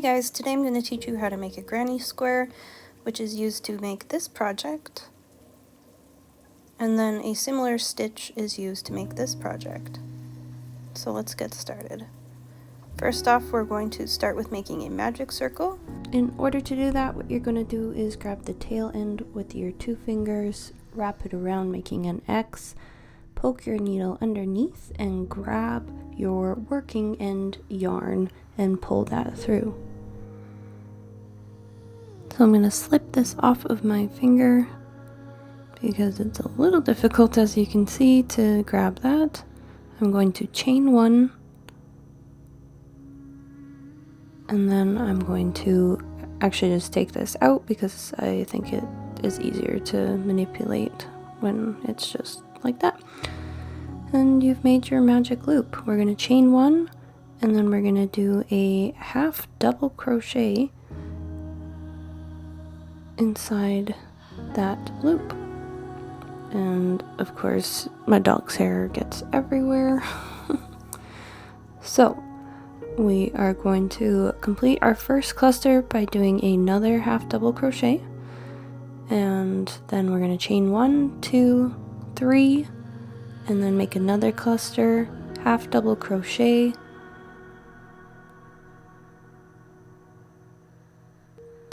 guys, today I'm going to teach you how to make a granny square, which is used to make this project, and then a similar stitch is used to make this project. So let's get started. First off, we're going to start with making a magic circle. In order to do that, what you're going to do is grab the tail end with your 2 fingers, wrap it around making an X, poke your needle underneath, and grab your working end yarn and pull that through. So I'm going to slip this off of my finger because it's a little difficult, as you can see, to grab that. I'm going to chain 1, and then I'm going to actually just take this out because I think it is easier to manipulate when it's just like that. And you've made your magic loop. We're going to chain 1, and then we're going to do a half double crochet inside that loop. And of course my dog's hair gets everywhere. So we are going to complete our first cluster by doing another half double crochet, and then we're going to chain 1, 2, 3, and then make another cluster, half double crochet,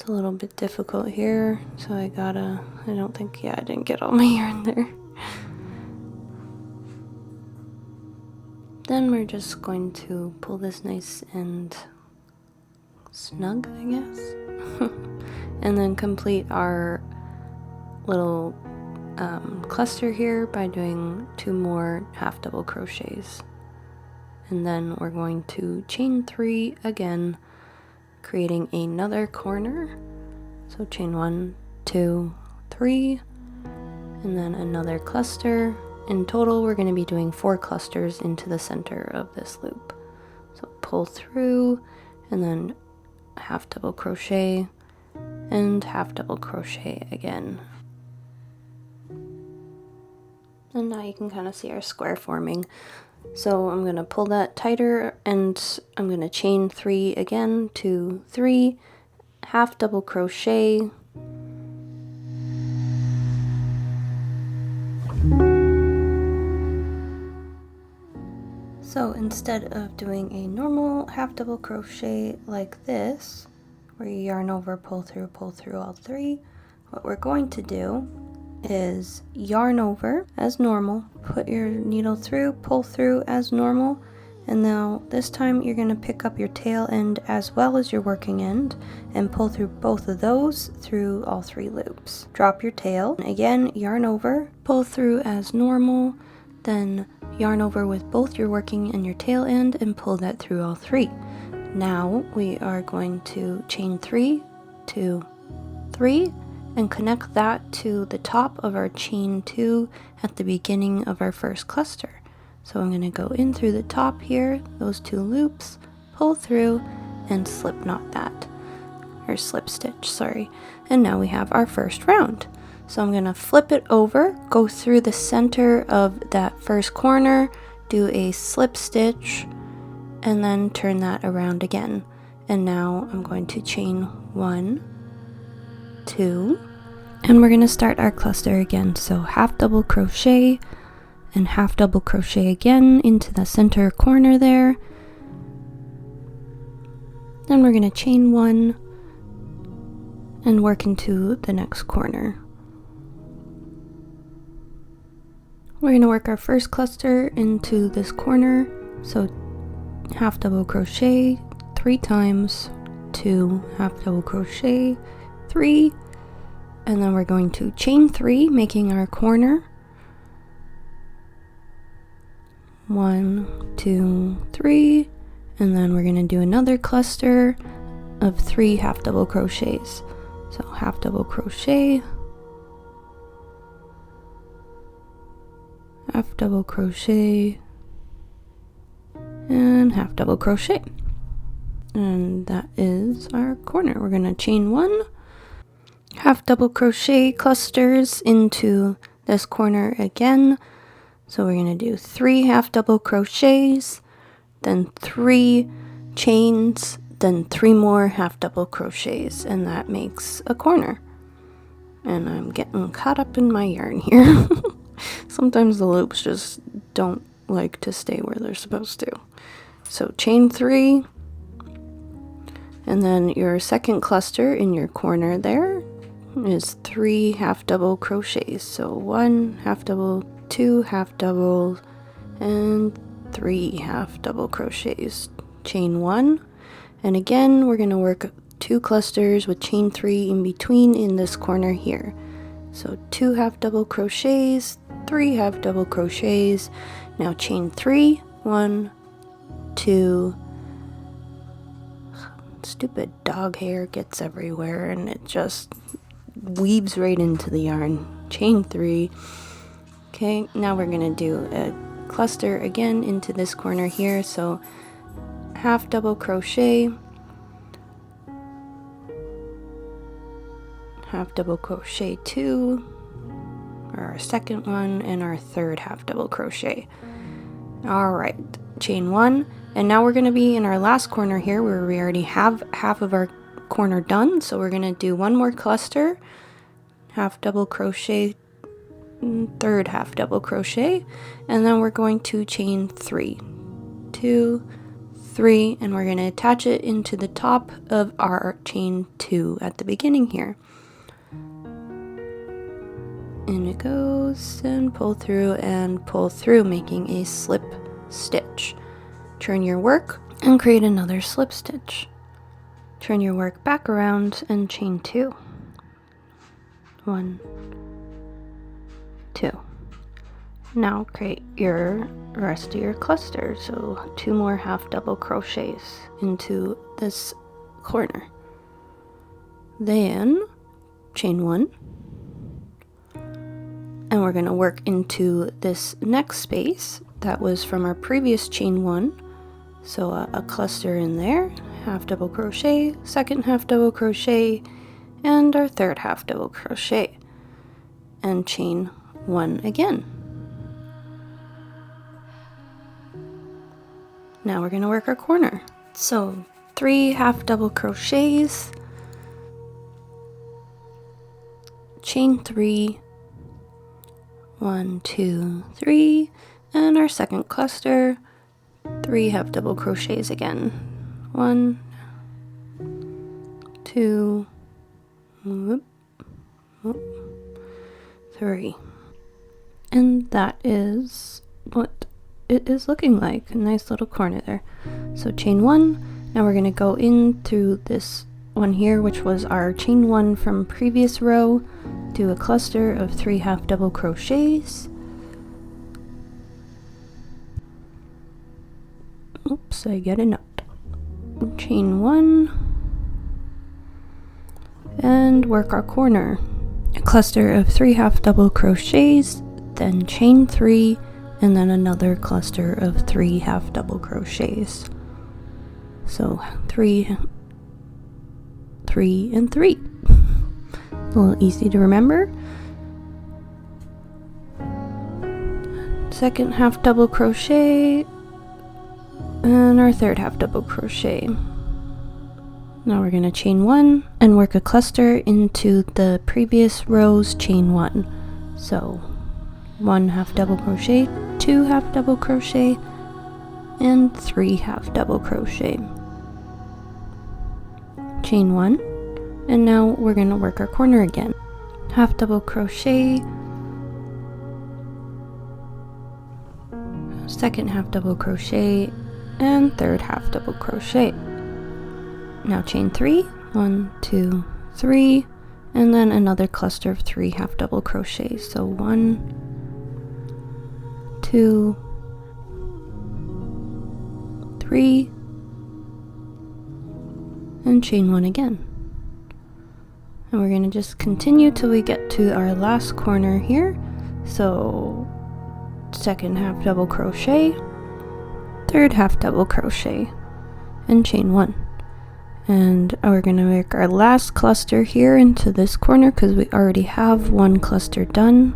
a little bit difficult here, so I didn't get all my yarn there. Then we're just going to pull this nice and snug, I guess, and then complete our little cluster here by doing 2 more half double crochets, and then we're going to chain 3 again, creating another corner. So chain 1, 2, 3, and then another cluster. In total, we're going to be doing 4 clusters into the center of this loop. So pull through, and then half double crochet, and half double crochet again. And now you can kind of see our square forming. So I'm going to pull that tighter, and I'm going to chain 3 again, 2, 3, half double crochet, so instead of doing a normal half double crochet like this, where you yarn over, pull through all 3, what we're going to do is yarn over as normal, put your needle through, pull through as normal, and now this time you're going to pick up your tail end as well as your working end and pull through both of those through all 3 loops. Drop your tail, and again yarn over, pull through as normal, then yarn over with both your working and your tail end and pull that through all 3. Now we are going to chain 3, 2, 3, and connect that to the top of our chain 2 at the beginning of our first cluster. So I'm going to go in through the top here, those 2 loops, pull through, and slip knot that, or slip stitch, sorry. And now we have our first round. So I'm going to flip it over, go through the center of that first corner, do a slip stitch, and then turn that around again. And now I'm going to chain 1, 2, and we're going to start our cluster again. So half double crochet and half double crochet again into the center corner there. Then we're going to chain 1 and work into the next corner. We're going to work our first cluster into this corner, so half double crochet 3 times, 2 half double crochet, 3, and then we're going to chain 3, making our corner. 1, 2, 3, and then we're going to do another cluster of 3 half double crochets. So half double crochet, half double crochet, and half double crochet. And that is our corner. We're going to chain 1, half double crochet clusters into this corner again. So we're going to do 3 half double crochets, then 3 chains, then 3 more half double crochets, and that makes a corner. And I'm getting caught up in my yarn here. Sometimes the loops just don't like to stay where they're supposed to. So chain 3, and then your second cluster in your corner there is 3 half double crochets. So 1 half double, 2 half double, and 3 half double crochets. Chain 1, and again we're going to work 2 clusters with chain 3 in between in this corner here. So 2 half double crochets, 3 half double crochets. Now chain 3, 1, 2. Stupid dog hair gets everywhere and it just weaves right into the yarn. Chain 3. Okay, now we're gonna do a cluster again into this corner here. So half double crochet, half double crochet 2, or our second one, and our third half double crochet. All right, chain 1, and now we're going to be in our last corner here where we already have half of our corner done. So we're going to do 1 more cluster, half double crochet, third half double crochet, and then we're going to chain 3, 2, 3, and we're going to attach it into the top of our chain 2 at the beginning here. And it goes, and pull through, making a slip stitch. Turn your work and create another slip stitch. Turn your work back around and chain 2. 1, 2. Now create your rest of your cluster. So 2 more half double crochets into this corner. Then chain 1. And we're going to work into this next space that was from our previous chain 1. So a cluster in there, half double crochet, second half double crochet, and our third half double crochet, and chain 1 again. Now we're going to work our corner. So 3 half double crochets, chain 3, 1, 2, 3, and our second cluster, 3 half double crochets again. 1, 2, 3. And that is what it is looking like. A nice little corner there. So chain 1. Now we're going to go into this one here, which was our chain 1 from previous row. Do a cluster of 3 half double crochets. Oops, I get a knot. Chain 1 and work our corner. A cluster of 3 half double crochets, then chain 3, and then another cluster of 3 half double crochets. So 3, 3, and 3. A little easy to remember. Second half double crochet, and our third half double crochet. Now we're going to chain 1 and work a cluster into the previous row's chain 1. So 1 half double crochet, 2 half double crochet, and 3 half double crochet. Chain 1. And now we're going to work our corner again. Half double crochet, second half double crochet, and third half double crochet. Now chain 3, 1, 2, 3, and then another cluster of 3 half double crochets. So 1, 2, 3, and chain 1 again. And we're going to just continue till we get to our last corner here. So second half double crochet, third half double crochet, and chain 1. And we're going to make our last cluster here into this corner because we already have 1 cluster done.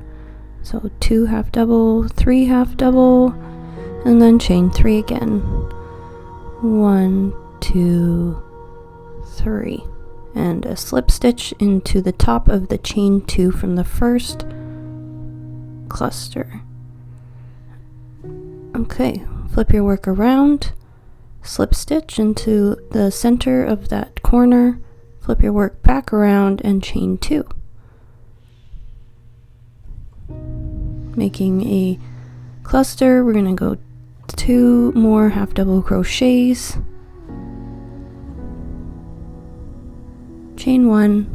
So 2 half double, 3 half double, and then chain 3 again. 1, 2, 3, and a slip stitch into the top of the chain 2 from the first cluster. Okay, flip your work around, slip stitch into the center of that corner, flip your work back around and chain 2, making a cluster. We're going to go 2 more half double crochets, chain 1.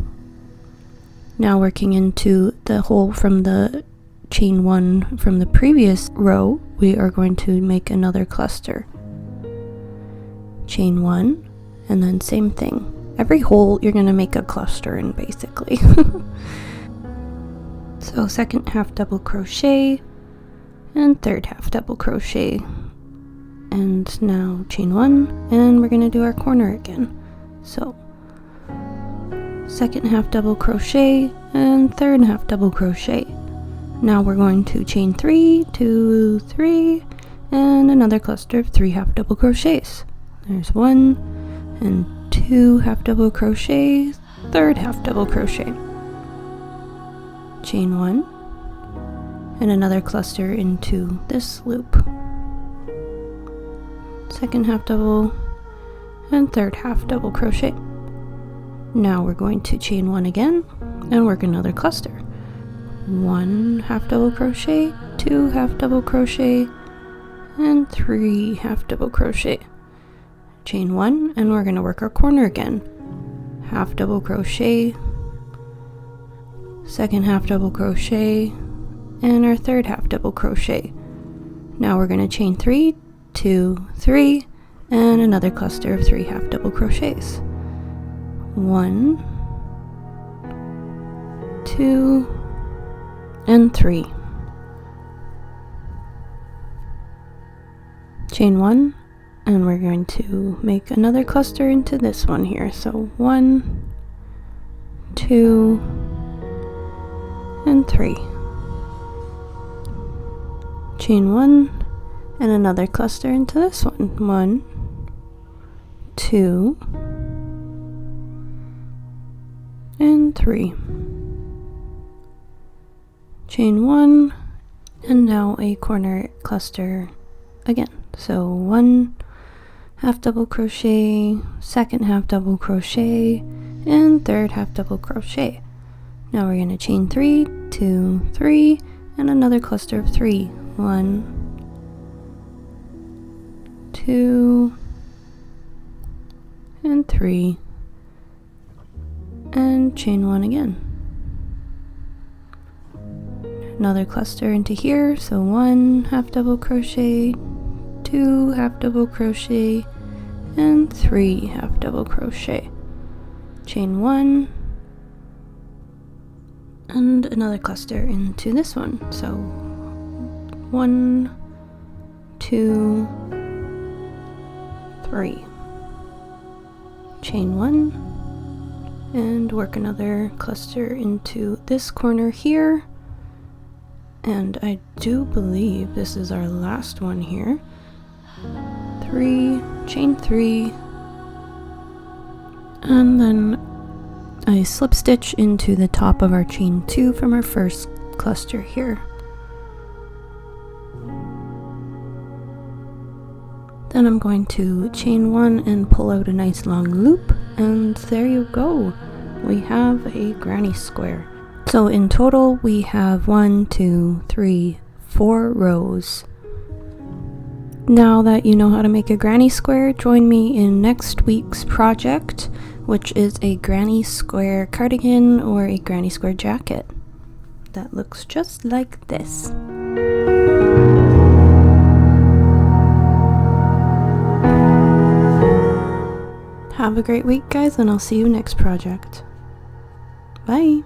Now working into the hole from the chain 1 from the previous row, we are going to make another cluster, chain 1, and then same thing. Every hole you're going to make a cluster in, basically. So second half double crochet and third half double crochet, and now chain 1, and we're going to do our corner again. So second half double crochet and third half double crochet. Now we're going to chain 3, 2, 3, and another cluster of 3 half double crochets. There's 1 and 2 half double crochet, third half double crochet, chain 1, and another cluster into this loop, second half double and third half double crochet. Now we're going to chain 1 again and work another cluster, 1 half double crochet, 2 half double crochet, and 3 half double crochet, chain 1, and we're going to work our corner again, half double crochet, second half double crochet, and our third half double crochet. Now we're going to chain 3, 2, 3, and another cluster of 3 half double crochets, 1, 2, and 3, chain 1, and we're going to make another cluster into this one here. So 1, 2, and 3, chain 1, and another cluster into this one, 1, 2, and 3, chain 1, and now a corner cluster again. So 1 half double crochet, second half double crochet, and third half double crochet. Now we're going to chain 3, 2, 3, and another cluster of 3, 1, 2, and 3, and chain 1 again. Another cluster into here, so 1 half double crochet, 2 half double crochet, and 3 half double crochet, chain 1, and another cluster into this one. So 1, 2, 3, chain 1, and work another cluster into this corner here. And I do believe this is our last one here. 3, chain 3, and then a slip stitch into the top of our chain 2 from our first cluster here. Then I'm going to chain 1 and pull out a nice long loop, and there you go. We have a granny square. So in total we have 1, 2, 3, 4 rows. Now that you know how to make a granny square, join me in next week's project, which is a granny square cardigan or a granny square jacket that looks just like this. Have a great week, guys, and I'll see you next project. Bye!